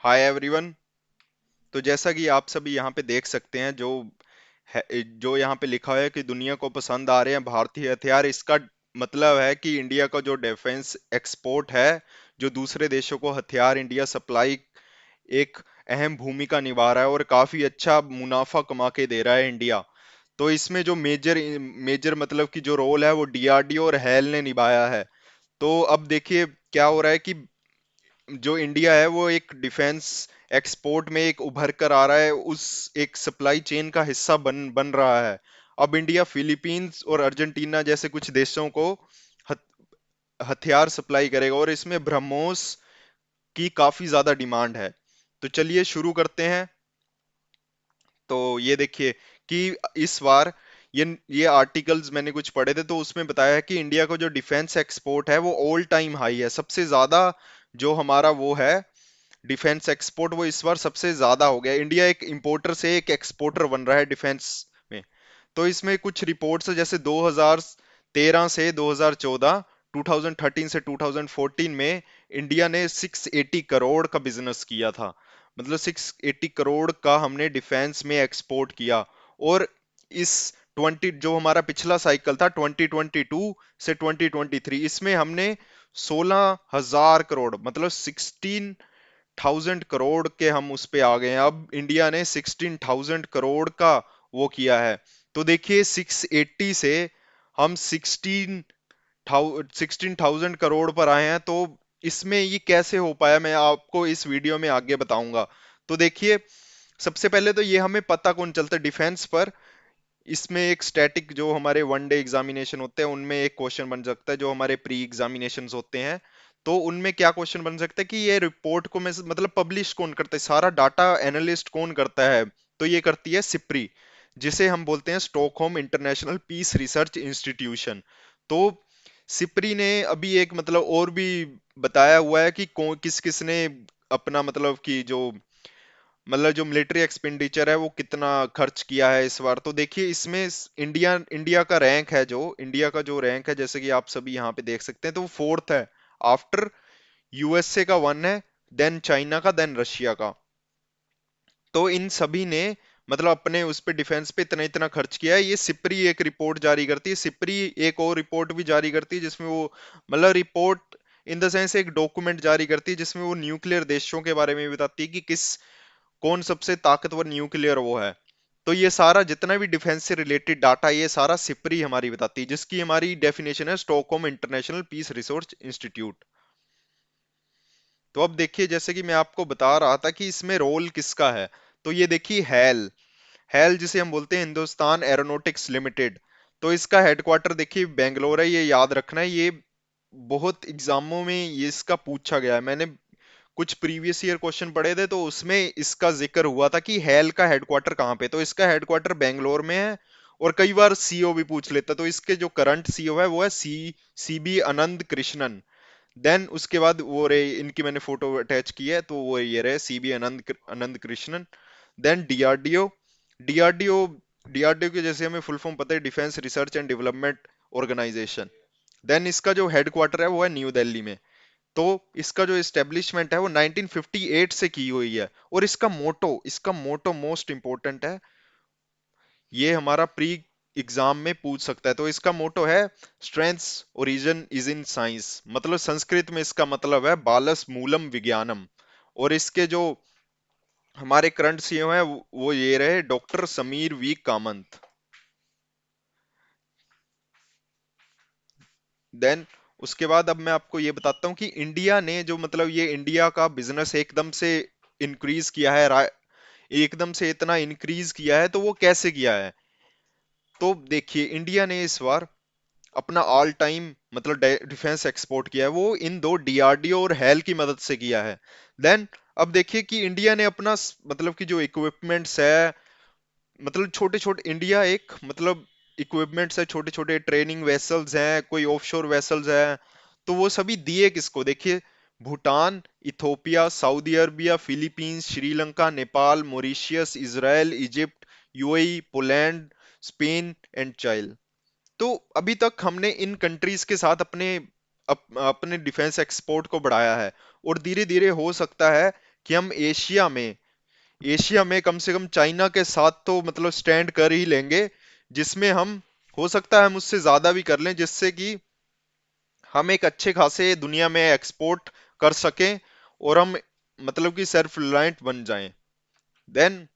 Hi everyone. तो जैसा कि आप सभी यहाँ पे देख सकते हैं, है, जो यहाँ पे लिखा है कि दुनिया को पसंद आ रहे हैं भारतीय हथियार, इसका मतलब है कि इंडिया का जो डिफेंस एक्सपोर्ट है, जो दूसरे देशों को हथियार इंडिया सप्लाई एक अहम भूमिका निभा रहा है और काफी अच्छा मुनाफा कमा के दे रहा है इंडिया। तो इसमें जो मेजर मेजर मतलब कि जो रोल है वो डीआरडीओ और हेल ने निभाया है। तो अब देखिए क्या हो रहा है कि जो इंडिया है वो एक डिफेंस एक्सपोर्ट में एक उभर कर आ रहा है, उस एक सप्लाई चेन का हिस्सा बन बन रहा है। अब इंडिया फिलीपींस और अर्जेंटीना जैसे कुछ देशों को हथियार सप्लाई करेगा और इसमें ब्रह्मोस की काफी ज्यादा डिमांड है। तो चलिए शुरू करते हैं। तो ये देखिए कि इस बार ये आर्टिकल्स मैंने कुछ पढ़े थे, तो उसमें बताया है कि इंडिया का जो डिफेंस एक्सपोर्ट है वो ऑल टाइम हाई है। सबसे ज्यादा जो हमारा वो है डिफेंस एक्सपोर्ट, वो इस बार सबसे ज्यादा हो गया। इंडिया एक इंपोर्टर से एक एक्सपोर्टर बन रहा है डिफेंस में। तो इसमें कुछ रिपोर्ट्स है, जैसे 2013 से 2014, 2013 से 2014 में इंडिया ने 680 करोड़ का बिजनेस किया था। मतलब 680 करोड़ का हमने डिफेंस में एक्सपोर्ट किया। और इस 20 जो हमारा पिछला साइकिल था 2022 से 2023, इसमें हमने 16,000 करोड़ मतलब 16,000 करोड़ के हम उस पे आ गए हैं। अब इंडिया ने 16,000 करोड़ का वो किया है। तो देखिए 680 से हम 16,000 करोड़ पर आए हैं। तो इसमें ये कैसे हो पाया, मैं आपको इस वीडियो में आगे बताऊंगा। तो देखिए, सबसे पहले तो ये हमें पता कौन चलता है डिफेंस पर। इसमें एक स्टैटिक जो हमारे वन डे एग्जामिनेशन होते हैं उनमें एक क्वेश्चन बन सकता है, जो हमारे प्री एग्जामिनेशन होते हैं। तो उनमें क्या क्वेश्चन बन सकता है कि ये रिपोर्ट को मैं मतलब पब्लिश कौन करता है, सारा डाटा एनालिस्ट कौन करता है। तो ये करती है सिप्री, जिसे हम बोलते हैं Stockholm International Peace Research Institution. तो सिप्री ने अभी एक मतलब और भी बताया हुआ है कि किस किस ने अपना मतलब कि जो मतलब जो मिलिट्री एक्सपेंडिचर है वो कितना खर्च किया है इस बार। तो देखिए इसमें इंडिया इंडिया का रैंक है, जो इंडिया का जो रैंक है जैसे कि आप सभी यहाँ पे देख सकते हैं, तो वो फोर्थ है। आफ्टर यूएसए का वन है, देन चाइना का, देन रशिया का। तो इन सभी ने मतलब अपने उस पे डिफेंस पे इतना इतना खर्च किया है। ये सिप्री एक रिपोर्ट जारी करती है, सिप्री एक और रिपोर्ट भी जारी करती है जिसमें वो मतलब रिपोर्ट इन द सेंस एक डॉक्यूमेंट जारी करती है जिसमें वो न्यूक्लियर देशों के बारे में भी बताती है कि किस कौन सबसे ताकतवर न्यूक्लियर वो है। तो ये सारा जितना भी डिफेंस से रिलेटेड डाटा, ये सारा सिप्री हमारी बताती है, जिसकी हमारी डेफिनेशन है Stockholm International Peace Research Institute. तो अब देखिए, जैसे कि मैं आपको बता रहा था कि इसमें रोल किसका है। तो ये देखिए हेल, हेल जिसे हम बोलते हैं हिंदुस्तान एरोनॉटिक्स लिमिटेड। तो इसका हेडक्वार्टर देखिए बेंगलोर है, ये याद रखना है। ये बहुत एग्जामों में ये इसका पूछा गया है। मैंने कुछ प्रीवियस ईयर क्वेश्चन पढ़े थे तो उसमें इसका जिक्र हुआ था कि हेल का हेडक्वार्टर कहाँ पे। तो इसका हेडक्वार्टर बेंगलोर में है। और कई बार सीईओ भी पूछ लेता, तो इसके जो करंट सीईओ है वो है सीबी आनंद कृष्णन। देन उसके बाद वो रहे, इनकी मैंने फोटो अटैच की है, तो वो ये रहे CB Anand Anand Krishnan. Then DRDO, DRDO DRDO के जैसे हमें फुल फॉर्म पता है, defence research and development organisation. Then इसका जो हेडक्वार्टर है वो है न्यू दिल्ली में। तो इसका जो एस्टेब्लिशमेंट है वो 1958 से की हुई है। और इसका मोटो मोस्ट इंपॉर्टेंट है, ये हमारा प्री एग्जाम में पूछ सकता है। तो इसका मोटो है strengths origin is in science, मतलब संस्कृत में इसका मतलब है बालस मूलम विज्ञानम। और इसके जो हमारे करंट सीएम है वो ये रहे doctor Sameer we Kamant. Then उसके बाद अब मैं आपको ये बताता हूँ कि इंडिया ने जो मतलब ये इंडिया का बिजनेस एकदम से इंक्रीज किया है, एकदम से इतना इंक्रीज किया है, तो वो कैसे किया है। तो देखिए इंडिया ने इस बार अपना ऑल टाइम मतलब डिफेंस एक्सपोर्ट किया है, वो इन दो डीआरडीओ और हेल की मदद से किया है। देन अब देखिए कि इंडिया ने अपना मतलब कि जो इक्विपमेंट्स है, मतलब छोटे छोटे इंडिया एक मतलब इक्विपमेंट्स है, छोटे छोटे ट्रेनिंग वेसल्स हैं, कोई ऑफशोर वेसल्स हैं। तो वो सभी दिए किसको, देखिए Bhutan, Ethiopia, Saudi Arabia, Philippines, Sri Lanka, Nepal, Mauritius, Israel, Egypt, UAE, Poland, Spain and चाइल। तो अभी तक हमने इन कंट्रीज के साथ अपने डिफेंस एक्सपोर्ट को बढ़ाया है। और धीरे धीरे हो सकता है कि हम एशिया में कम से कम चाइना के साथ तो मतलब स्टैंड कर ही लेंगे, जिसमें हम, हो सकता है हम उससे ज्यादा भी कर लें, जिससे कि हम एक अच्छे खासे दुनिया में एक्सपोर्ट कर सकें और हम मतलब कि सेल्फ रिलायंट बन जाएं। देन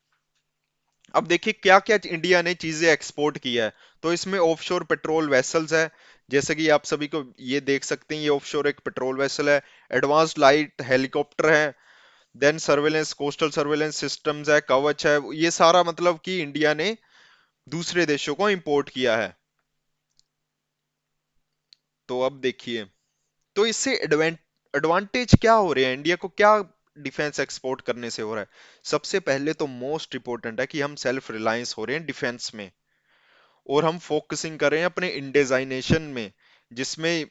अब देखिए क्या क्या इंडिया ने चीजें एक्सपोर्ट किया है। तो इसमें ऑफशोर पेट्रोल वेसल्स है, जैसे कि आप सभी को ये देख सकते हैं, ये ऑफशोर एक पेट्रोल वेसल है। एडवांस्ड लाइट हेलीकॉप्टर है। Then surveillance, coastal surveillance systems है, कवच है, ये सारा मतलब कि इंडिया ने दूसरे देशों को इंपोर्ट किया है। तो अब देखिए, तो इससे एडवांटेज क्या हो रहे हैं, इंडिया को क्या डिफेंस एक्सपोर्ट करने से हो रहा है। सबसे पहले तो मोस्ट इंपोर्टेंट है कि हम सेल्फ रिलायंस हो रहे हैं डिफेंस में, और हम फोकसिंग कर रहे हैं अपने इंडिजाइनेशन में, जिसमें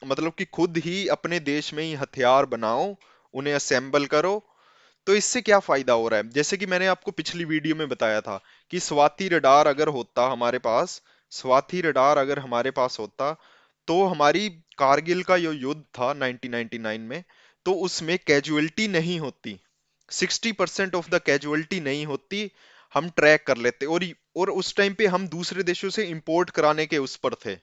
मतलब कि खुद ही अपने देश में ही हथियार बनाओ, उन्हें असेंबल करो। तो इससे क्या फायदा हो रहा है, जैसे कि मैंने आपको पिछली वीडियो में बताया था कि स्वाति रडार अगर होता हमारे पास, स्वाति रडार अगर हमारे पास होता, तो हमारी कारगिल का जो युद्ध था 1999 में, तो उसमें कैजुअलिटी नहीं होती, 60% ऑफ द कैजुअलिटी नहीं होती, हम ट्रैक कर लेते। और उस टाइम पे हम दूसरे देशों से इंपोर्ट कराने के उस पर थे,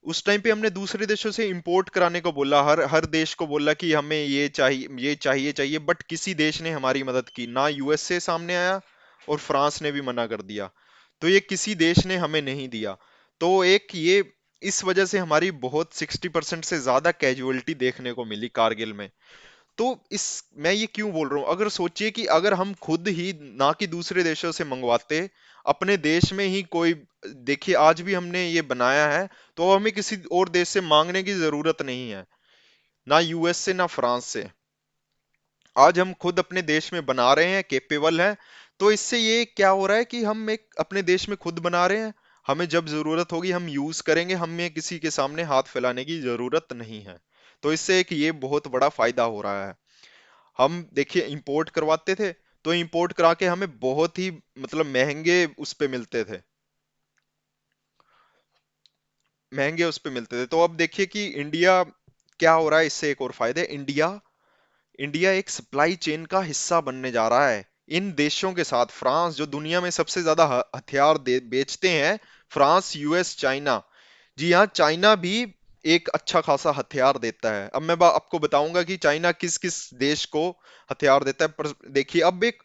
उस टाइम पे हमने दूसरे देशों से इंपोर्ट कराने को बोला, हर हर देश को बोला कि हमें ये चाहिए, बट किसी देश ने हमारी मदद की ना, यूएसए सामने आया और फ्रांस ने भी मना कर दिया, तो ये किसी देश ने हमें नहीं दिया। तो एक ये, इस वजह से हमारी बहुत 60% से ज्यादा कैजुअलिटी देखने को मिली कारगिल में। तो इस, मैं ये क्यों बोल रहा हूँ, अगर सोचिए कि अगर हम खुद ही ना कि दूसरे देशों से मंगवाते, अपने देश में ही कोई, देखिए आज भी हमने ये बनाया है, तो हमें किसी और देश से मांगने की जरूरत नहीं है, ना यूएस से ना फ्रांस से। आज हम खुद अपने देश में बना रहे हैं, केपेबल हैं। तो इससे ये क्या हो रहा है कि हम एक अपने देश में खुद बना रहे हैं, हमें जब जरूरत होगी हम यूज करेंगे, हमें किसी के सामने हाथ फैलाने की जरूरत नहीं है। तो इससे एक ये बहुत बड़ा फायदा हो रहा है। हम देखिए इंपोर्ट करवाते थे, तो इंपोर्ट करा के हमें बहुत ही मतलब महंगे उस पे मिलते थे, महंगे उस पे मिलते थे। तो अब देखिए कि इंडिया क्या हो रहा है, इससे एक और फायदा है, इंडिया इंडिया एक सप्लाई चेन का हिस्सा बनने जा रहा है इन देशों के साथ। फ्रांस जो दुनिया में सबसे ज्यादा हथियार बेचते हैं, फ्रांस, यूएस, चाइना। जी हाँ, चाइना भी एक अच्छा खासा हथियार देता है। अब मैं आपको बताऊंगा कि चाइना किस किस देश को हथियार देता है। पर देखिए अब एक,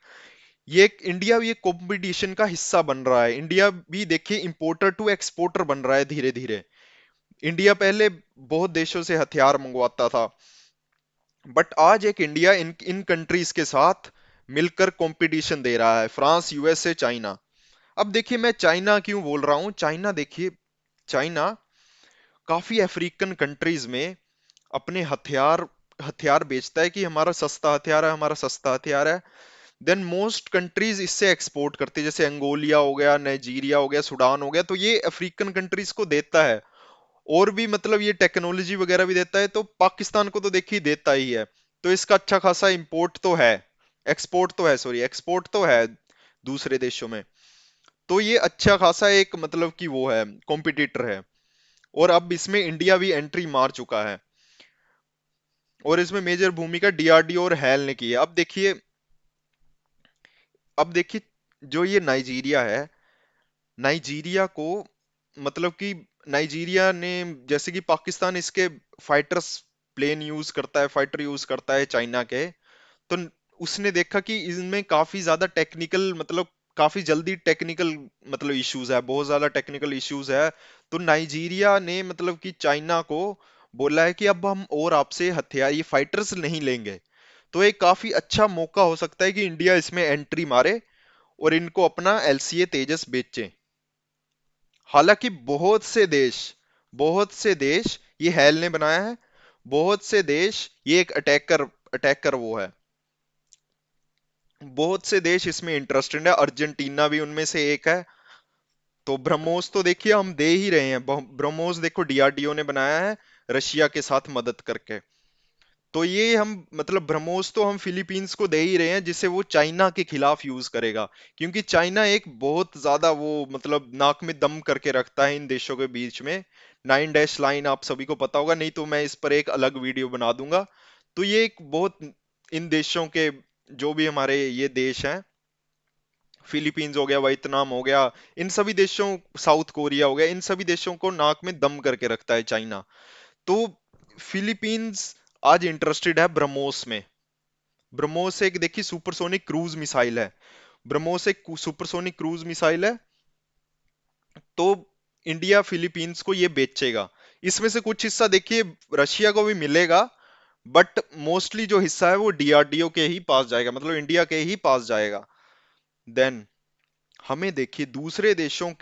ये एक इंडिया भी एक कंपटीशन का हिस्सा बन रहा है, इंडिया भी देखिए इंपोर्टर टू एक्सपोर्टर बन रहा है धीरे धीरे। इंडिया पहले बहुत देशों से हथियार मंगवाता था, बट आज एक इंडिया इन इन कंट्रीज के साथ मिलकर कंपटीशन दे रहा है, फ्रांस, यूएसए, चाइना। अब देखिए मैं चाइना क्यों बोल रहा हूँ, चाइना देखिए, चाइना काफी अफ्रीकन कंट्रीज में अपने हथियार हथियार बेचता है कि हमारा सस्ता हथियार है, हमारा सस्ता हथियार है। देन मोस्ट कंट्रीज इससे एक्सपोर्ट करती है, जैसे अंगोलिया हो गया, नाइजीरिया हो गया, सूडान हो गया, तो ये अफ्रीकन कंट्रीज को देता है। और भी मतलब ये टेक्नोलॉजी वगैरह भी देता है, तो पाकिस्तान को तो देखिए देता ही है। तो इसका अच्छा खासा इंपोर्ट तो है, एक्सपोर्ट तो है, सॉरी एक्सपोर्ट तो है दूसरे देशों में। तो ये अच्छा खासा एक मतलब कि वो है, कॉम्पिटिटर है। और अब इसमें इंडिया भी एंट्री मार चुका है, और इसमें मेजर भूमिका डीआरडीओ और हैल ने की है। अब देखिए जो ये नाइजीरिया है, नाइजीरिया को मतलब कि नाइजीरिया ने, जैसे कि पाकिस्तान इसके फाइटर्स प्लेन यूज करता है, फाइटर यूज करता है चाइना के, तो उसने देखा कि इनमें काफी ज्यादा टेक्निकल मतलब काफी जल्दी टेक्निकल मतलब इश्यूज है, बहुत ज्यादा टेक्निकल इश्यूज है। तो नाइजीरिया ने मतलब कि चाइना को बोला है कि अब हम और आपसे हथियार, ये फाइटर्स नहीं लेंगे। तो एक काफी अच्छा मौका हो सकता है कि इंडिया इसमें एंट्री मारे और इनको अपना एलसीए तेजस बेचे। हालांकि बहुत से देश ये हेल ने बनाया है, बहुत से देश ये एक अटैकर वो है, बहुत से देश इसमें इंटरेस्टेड है, अर्जेंटीना भी उनमें से एक है। तो ब्रह्मोस तो देखिए हम दे ही रहे हैं, ब्रह्मोस देखो डीआरडीओ ने बनाया है रशिया के साथ मदद करके। तो ये हम मतलब ब्रह्मोस तो हम फिलीपींस को दे ही रहे हैं, जिसे वो चाइना के खिलाफ यूज करेगा, क्योंकि चाइना एक बहुत ज्यादा वो मतलब नाक में दम करके रखता है इन देशों के बीच में। 9 डैश लाइन आप सभी को पता होगा, नहीं तो मैं इस पर एक अलग वीडियो बना दूंगा। तो ये एक बहुत इन देशों के, जो भी हमारे ये देश हैं, फिलीपींस हो गया, वियतनाम हो गया, इन सभी देशों, साउथ कोरिया हो गया, इन सभी देशों को नाक में दम करके रखता है चाइना। तो फिलीपींस आज इंटरेस्टेड है ब्रह्मोस में। ब्रह्मोस एक देखिए सुपरसोनिक क्रूज मिसाइल है। ब्रह्मोस एक सुपरसोनिक क्रूज मिसाइल है। तो इंडिया फिलीपींस को ये बेचेगा। इसमें से कुछ हिस्सा देखिए रशिया को भी मिलेगा, बट मोस्टली जो हिस्सा है वो डीआरडीओ के ही पास जाएगा, मतलब इंडिया के ही पास जाएगा। देन हमें देखिए दूसरे देशों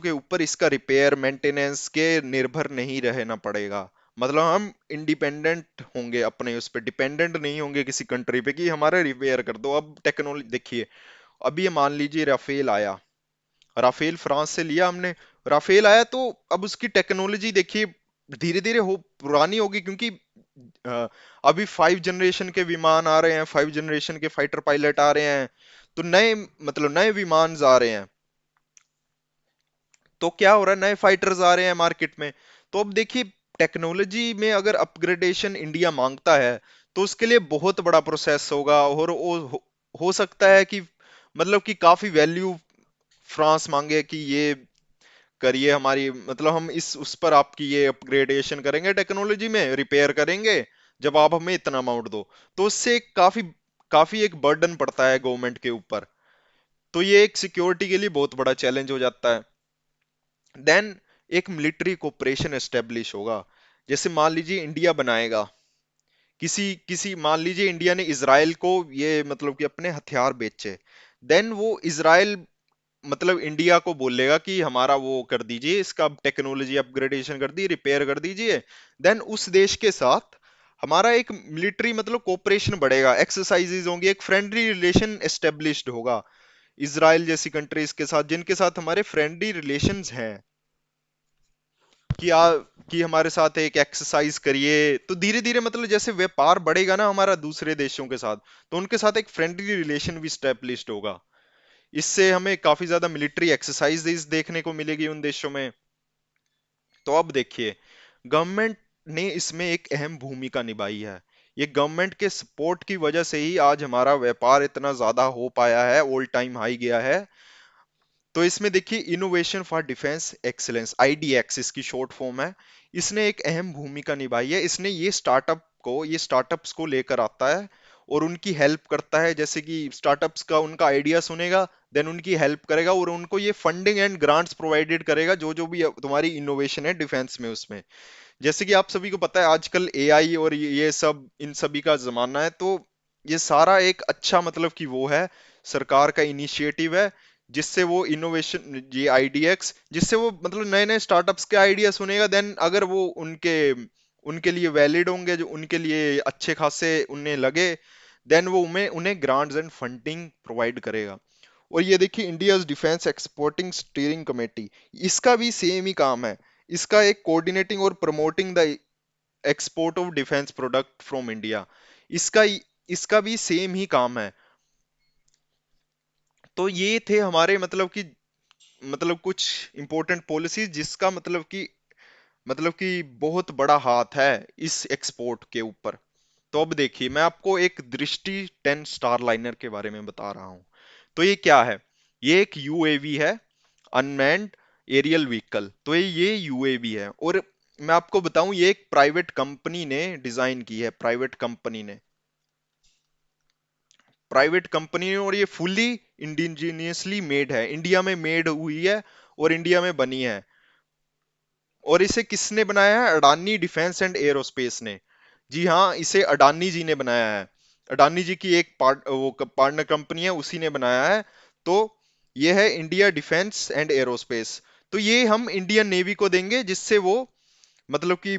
के ऊपर इसका रिपेयर मेंटेनेंस के निर्भर नहीं रहना पड़ेगा। मतलब हम इंडिपेंडेंट होंगे, अपने उस पर डिपेंडेंट नहीं होंगे किसी कंट्री पे कि हमारा रिपेयर कर दो। अब टेक्नोलॉजी देखिए, अभी ये मान लीजिए राफेल आया, राफेल फ्रांस से लिया हमने, राफेल आया तो अब उसकी टेक्नोलॉजी देखिए धीरे धीरे हो पुरानी होगी, क्योंकि अ, अभी 5 जनरेशन के विमान आ रहे हैं, 5 जनरेशन के फाइटर पायलट आ रहे हैं, तो नए, मतलब नए विमान आ रहे हैं। तो क्या हो रहा है, नए फाइटर्स आ रहे हैं मार्केट में। तो अब देखिए टेक्नोलॉजी में अगर अपग्रेडेशन इंडिया मांगता है, तो उसके लिए बहुत बड़ा प्रोसेस होगा, और हो सकता है कि मतलब कि काफी वैल्यू फ्रांस मांगे कि ये करिए हमारी, मतलब हम इस उस पर आपकी ये अपग्रेडेशन करेंगे, टेक्नोलॉजी में रिपेयर करेंगे, जब आप हमें इतना अमाउंट दो। तो उससे काफी काफी एक बर्डन पड़ता है गवर्नमेंट के ऊपर। तो ये एक सिक्योरिटी के लिए बहुत बड़ा चैलेंज हो जाता है। देन एक मिलिट्री कोऑपरेशन एस्टेब्लिश होगा। जैसे मान लीजिए इंडिया बनाएगा, किसी किसी मान लीजिए इंडिया ने इसराइल को ये मतलब कि अपने हथियार बेचे, देन वो इसराइल मतलब इंडिया को बोलेगा कि हमारा वो कर दीजिए, इसका टेक्नोलॉजी अपग्रेडेशन कर दी, रिपेयर कर दीजिए। देन उस देश के साथ हमारा एक मिलिट्री मतलब कोऑपरेशन बढ़ेगा, एक्सरसाइजेज होंगी, एक फ्रेंडली रिलेशन एस्टेब्लिश्ड होगा इसराइल जैसी कंट्रीज के साथ, जिनके साथ हमारे फ्रेंडली रिलेशंस हैं। कि कि हमारे साथ एक एक्सरसाइज करिए। तो धीरे धीरे मतलब जैसे व्यापार बढ़ेगा ना हमारा दूसरे देशों के साथ, तो उनके साथ एक फ्रेंडली रिलेशन भी स्टैब्लिश्ड होगा। इससे हमें काफी ज्यादा मिलिट्री एक्सरसाइजेज देखने को मिलेगी उन देशों में। तो अब देखिए, गवर्नमेंट ने इसमें एक अहम भूमिका निभाई है। ये गवर्नमेंट के सपोर्ट की वजह से ही आज हमारा व्यापार इतना ज्यादा हो पाया है, ऑल टाइम हाई गया है। तो इसमें देखिए innovation for defence excellence, IDX इसकी शॉर्ट फॉर्म है, इसने एक अहम भूमिका निभाई है। इसने ये स्टार्टअप्स को लेकर आता है और उनकी हेल्प करता है। जैसे कि स्टार्टअप्स का उनका आइडिया सुनेगा, देन उनकी हेल्प करेगा और उनको ये फंडिंग एंड ग्रांट्स प्रोवाइडेड करेगा, जो जो भी तुम्हारी इनोवेशन है डिफेंस में उसमें। जैसे कि आप सभी को पता है आजकल एआई और ये सब इन सभी का जमाना है। तो ये सारा एक अच्छा मतलब कि वो है, सरकार का इनिशिएटिव है, जिससे वो इनोवेशन, ये आईडीएक्स, जिससे वो मतलब नए नए स्टार्टअप्स के आइडिया सुनेगा। देन अगर वो उनके उनके लिए वैलिड होंगे, जो उनके लिए अच्छे खासे उन्हें लगे, देन वो उन्हें उन्हें ग्रांट्स एंड फंडिंग प्रोवाइड करेगा। और ये देखिए India defence exporting steering committee, इसका भी सेम ही काम है। इसका एक कोऑर्डिनेटिंग और promoting the export of defence product from India, इसका इसका भी सेम ही काम है। तो ये थे हमारे मतलब कुछ इंपॉर्टेंट पॉलिसीज, जिसका मतलब कि बहुत बड़ा हाथ है इस एक्सपोर्ट के ऊपर। तो अब देखिए मैं आपको एक दृष्टि 10 स्टार लाइनर के बारे में बता रहा हूं। तो ये क्या है, ये एक यूएवी है, अनमैन्ड एरियल व्हीकल। तो ये यूएवी है, और मैं आपको बताऊं ये एक प्राइवेट कंपनी ने डिजाइन की है, प्राइवेट कंपनी ने, और ये फुली इंडिजीनियसली मेड है, इंडिया में मेड हुई है और इंडिया में बनी है। और इसे किसने बनाया है, अडानी डिफेंस एंड एरोस्पेस ने। जी हाँ, इसे अडानी जी ने बनाया है। अडानी जी की एक पार्टनर कंपनी है, उसी ने बनाया है। तो ये है इंडिया डिफेंस एंड एरोस्पेस। तो ये हम इंडियन नेवी को देंगे, जिससे वो मतलब कि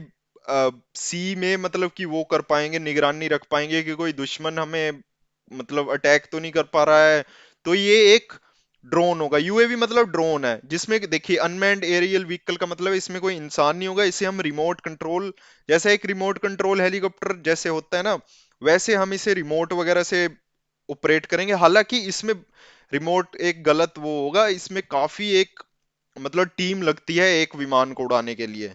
सी में मतलब कि वो कर पाएंगे, निगरानी रख पाएंगे कि कोई दुश्मन हमें मतलब अटैक तो नहीं कर पा रहा है। तो ये एक ड्रोन होगा, यूएवी मतलब ड्रोन है, जिसमें कि देखिए अनमैन्ड एरियल व्हीकल का मतलब है इसमें कोई इंसान नहीं होगा, इसे हम रिमोट कंट्रोल, जैसे एक रिमोट कंट्रोल हेलीकॉप्टर जैसे होता है ना, वैसे हम इसे रिमोट वगैरह से ऑपरेट करेंगे। हालांकि इसमें रिमोट एक गलत वो होगा, इसमें काफी एक मतलब टीम लगती है एक विमान को उड़ाने के लिए।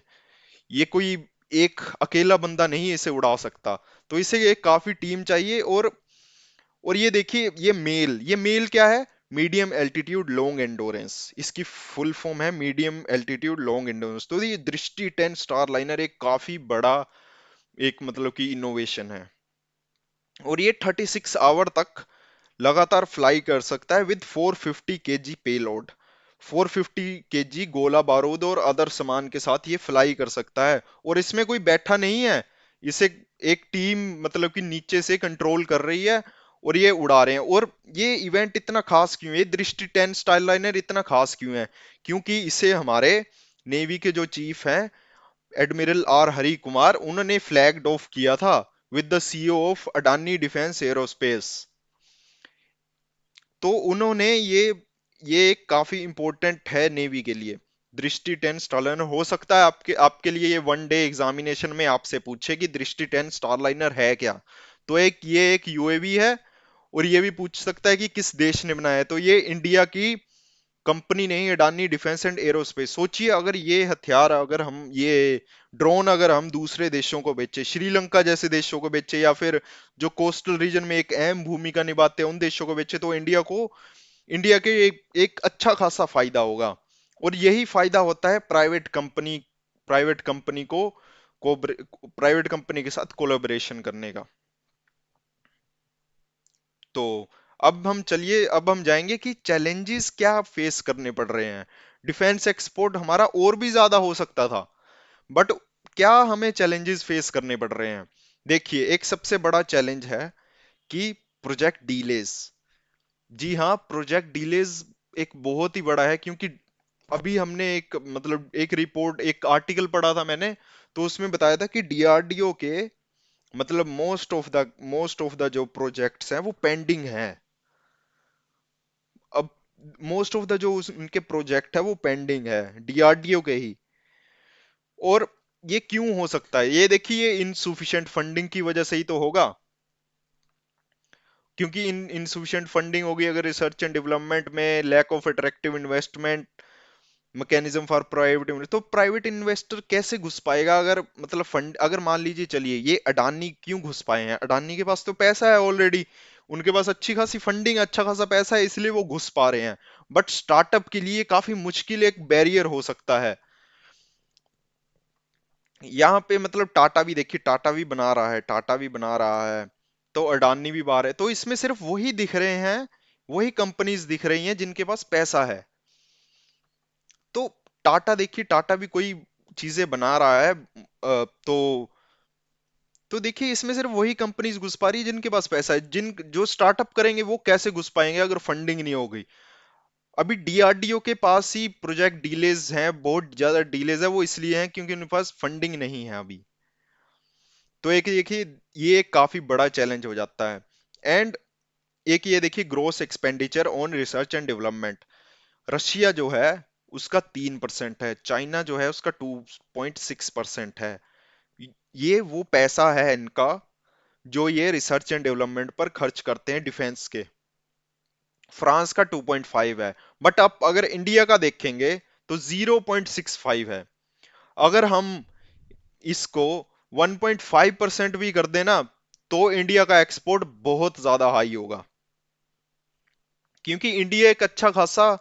ये कोई एक अकेला बंदा नहीं इसे उड़ा सकता। तो इसे एक काफी टीम चाहिए। और ये देखिए, ये मेल क्या है? मीडियम एल्टीट्यूड लॉन्ग एंडोरेंस, इसकी फुल फॉर्म है मीडियम एल्टीट्यूड लॉन्ग एंडोरेंस। तो ये दृष्टि 10 स्टार लाइनर एक काफी बड़ा एक मतलब कि इनोवेशन है। और ये 36 आवर तक लगातार फ्लाई कर सकता है विद 450 केजी पेलोड। 450 केजी गोला बारूद और अदर सामान के साथ ये फ्लाई कर सकता है। और इसमें कोई बैठा नहीं है, इसे एक टीम मतलब कि नीचे से कंट्रोल कर रही है और ये उड़ा रहे हैं। और ये इवेंट इतना खास क्यों है, ये दृष्टि 10 स्टाइल लाइनर इतना खास क्यों है? क्योंकि इसे हमारे नेवी के जो चीफ हैं, एडमिरल आर हरि कुमार, उन्होंने फ्लैग ऑफ किया था with the CEO of Adani defence aerospace. तो उन्होंने ये एक काफी इंपॉर्टेंट है नेवी के लिए। दृष्टि 10 स्टारलाइनर हो सकता है आपके आपके लिए ये वन डे एग्जामिनेशन में आपसे पूछे कि दृष्टि 10 स्टारलाइनर है क्या। तो ये एक यूएवी है। और ये भी पूछ सकता है कि किस देश ने बनाया है। तो ये इंडिया की कंपनी नहीं, अडानी डिफेंस एंड एरोस्पेस। सोचिए, अगर ये हथियार, अगर हम ये ड्रोन अगर हम दूसरे देशों को बेचे, श्रीलंका जैसे देशों को बेचे, या फिर जो कोस्टल रीजन में एक अहम भूमिका निभाते हैं उन देशों को बेचे, तो इंडिया के एक अच्छा खासा फायदा होगा। और यही फायदा होता है प्राइवेट कंपनी को प्राइवेट कंपनी के साथ कोलैबोरेशन करने का। तो अब हम जाएंगे कि चैलेंजेस क्या फेस करने पड़ रहे हैं। डिफेंस एक्सपोर्ट हमारा और भी ज्यादा हो सकता था, बट क्या हमें चैलेंजेस फेस करने पड़ रहे हैं? देखिए, एक सबसे बड़ा चैलेंज है कि प्रोजेक्ट डीलेज। जी हाँ, प्रोजेक्ट डीलेज एक बहुत ही बड़ा है। क्योंकि अभी हमने एक रिपोर्ट, एक आर्टिकल पढ़ा था मैंने, तो उसमें बताया था कि डीआरडीओ के मतलब मोस्ट ऑफ द जो प्रोजेक्ट्स हैं वो पेंडिंग हैं। अब मोस्ट ऑफ द जो उनके प्रोजेक्ट है वो पेंडिंग है डीआरडीओ के ही। और ये क्यों हो सकता है? ये देखिए, इनसुफिशिएंट फंडिंग की वजह से ही तो होगा। क्योंकि इनसुफिशिएंट फंडिंग होगी अगर रिसर्च एंड डेवलपमेंट में, lack of attractive investment mechanism for private investor, तो प्राइवेट इन्वेस्टर कैसे घुस पाएगा? अगर मतलब फंड, अगर मान लीजिए, चलिए ये अडानी क्यों घुस पाए हैं, अडानी के पास तो पैसा है ऑलरेडी, उनके पास अच्छी खासी फंडिंग, अच्छा खासा पैसा है, इसलिए वो घुस पा रहे हैं। बट स्टार्टअप के लिए काफी मुश्किल एक बैरियर हो सकता है। यहाँ पे मतलब टाटा भी देखिए, टाटा भी बना रहा है, तो अडानी भी बाहर है। तो इसमें सिर्फ वही दिख रहे हैं, वही कंपनीज दिख रही हैं जिनके पास पैसा है। तो टाटा देखिए, टाटा भी कोई चीजें बना रहा है, तो देखिए इसमें सिर्फ वही कंपनीज घुस पा रही है जिनके पास पैसा है। जिन जो स्टार्टअप करेंगे वो कैसे घुस पाएंगे अगर फंडिंग नहीं होगी? अभी डीआरडीओ के पास ही प्रोजेक्ट डीलेज हैं, बहुत ज्यादा डीलेज है, वो इसलिए हैं क्योंकि उनके पास फंडिंग नहीं है अभी। तो एक देखिए, ये एक काफी बड़ा चैलेंज हो जाता है। एंड एक ये देखिए, gross expenditure on research and development, Russia जो है उसका 3% है, चाइना जो है उसका 2.6% है। ये वो पैसा है इनका जो ये रिसर्च एंड डेवलपमेंट पर खर्च करते हैं डिफेंस के। फ्रांस का 2.5 है। बट अब अगर इंडिया का देखेंगे तो 0.65 है। अगर हम इसको 1.5% भी कर देना, तो इंडिया का एक्सपोर्ट बहुत ज्यादा हाई होगा। क्योंकि इंडिया एक अच्छा खासा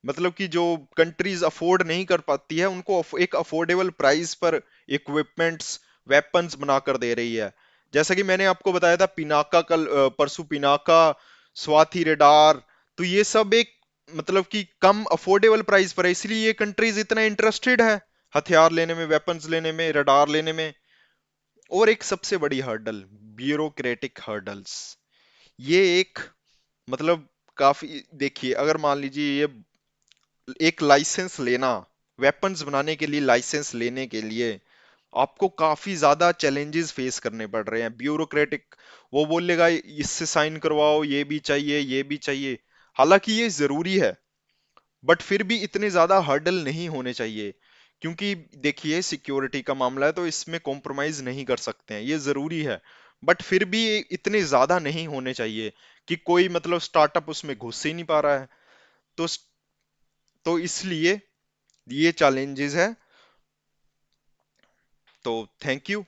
मतलब कि जो कंट्रीज अफोर्ड नहीं कर पाती है उनको एक अफोर्डेबल प्राइस पर इक्विपमेंट्स, वेपन्स बनाकर दे रही है। जैसा कि मैंने आपको बताया था, पिनाका परसों पिनाका, स्वाति रेडार, तो ये सब एक मतलब कि कम अफोर्डेबल प्राइस पर है, इसलिए ये कंट्रीज इतना इंटरेस्टेड है हथियार लेने में, वेपन्स लेने में, रडार लेने में। और एक सबसे बड़ी हर्डल, ब्यूरोक्रेटिक हर्डल्स। ये एक मतलब काफी, देखिए अगर मान लीजिए ये एक लाइसेंस लेना, वेपन्स बनाने के लिए लाइसेंस लेने के लिए आपको काफी ज्यादा चैलेंजेस फेस करने पड़ रहे हैं, ब्यूरोक्रेटिक। वो बोलेगा इससे साइन करवाओ, ये भी चाहिए, ये भी चाहिए। हालांकि ये जरूरी है, बट फिर भी इतने ज्यादा हर्डल नहीं होने चाहिए। क्योंकि देखिए, सिक्योरिटी का मामला है तो इसमें कॉम्प्रोमाइज नहीं कर सकते हैं, ये जरूरी है। बट फिर भी इतने ज्यादा नहीं होने चाहिए कि कोई मतलब स्टार्टअप उसमें घुस ही नहीं पा रहा है। तो इसलिए ये चैलेंजेस है। तो थैंक यू।